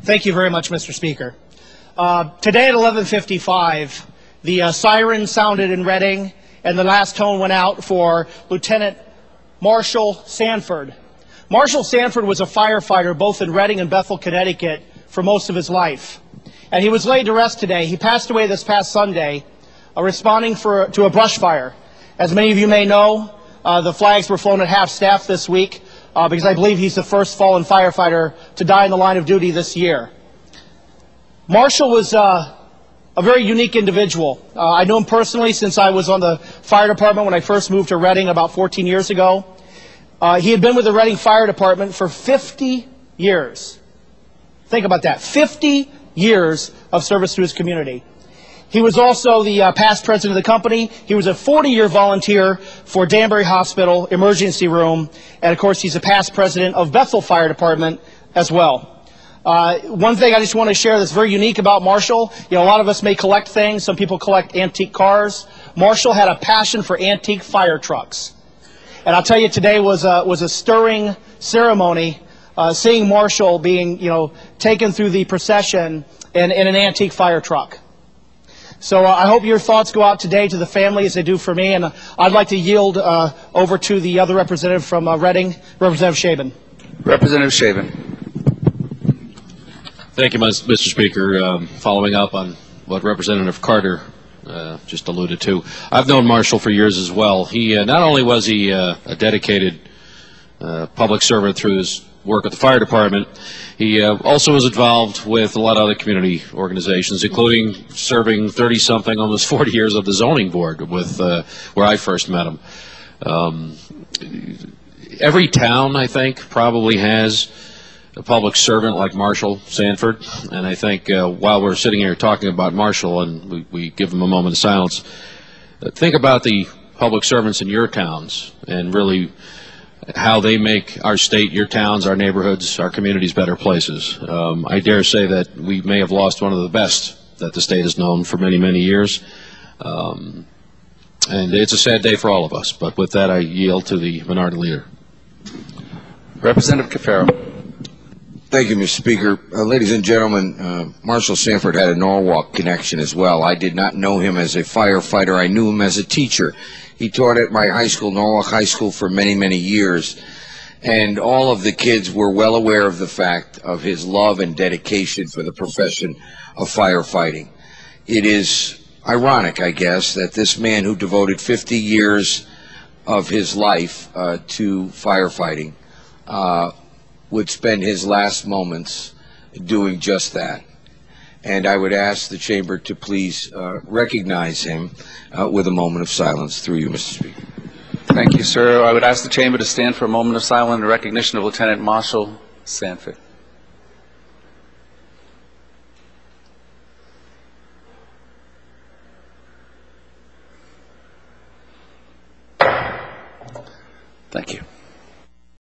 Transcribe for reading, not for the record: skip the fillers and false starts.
Thank you very much, Mr. Speaker. Today at 11:55, the siren sounded in Reading, and the last tone went out for Lieutenant Marshall Sanford. Marshall Sanford was a firefighter both in Reading and Bethel, Connecticut for most of his life. And he was laid to rest today. He passed away this past Sunday, responding to a brush fire. As many of you may know, the flags were flown at half-staff this week because I believe he's the first fallen firefighter to die in the line of duty this year. Marshall was a very unique individual. I knew him personally since I was on the fire department when I first moved to Reading about 14 years ago. He had been with the Reading Fire Department for 50 years. Think about that, 50 years of service to his community. He was also the past president of the company. He was a 40-year volunteer for Danbury Hospital Emergency Room. And, of course, he's a past president of Bethel Fire Department as well. One thing I just want to share that's very unique about Marshall, a lot of us may collect things. Some people collect antique cars. Marshall had a passion for antique fire trucks. And I'll tell you, today was a stirring ceremony, seeing Marshall being, taken through the procession in an antique fire truck. So I hope your thoughts go out today to the family as they do for me, and I'd like to yield over to the other representative from Reading, Representative Shaban. Representative Shaban. Thank you, Mr. Speaker. Following up on what Representative Carter just alluded to, I've known Marshall for years as well. He not only was he a dedicated public servant through his work at the fire department, he also was involved with a lot of other community organizations, including serving 30-something, almost 40 years of the zoning board with where I first met him. Every town, I think, probably has a public servant like Marshall Sanford, and I think while we're sitting here talking about Marshall and we give him a moment of silence, think about the public servants in your towns and really how they make our state, your towns, our neighborhoods, our communities better places. I dare say that we may have lost one of the best that the state has known for many, many years. And it's a sad day for all of us. But with that, I yield to the minority leader. Representative Cafero. Thank you, Mr. Speaker. Ladies and gentlemen, Marshall Sanford had a Norwalk connection as well. I did not know him as a firefighter. I knew him as a teacher. He taught at my high school, Norwalk High School, for many, many years. And all of the kids were well aware of the fact of his love and dedication for the profession of firefighting. It is ironic, I guess, that this man who devoted 50 years of his life to firefighting would spend his last moments doing just that. And I would ask the chamber to please recognize him with a moment of silence through you, Mr. Speaker. Thank you, sir. I would ask the chamber to stand for a moment of silence in recognition of Lieutenant Marshall Sanford. Thank you.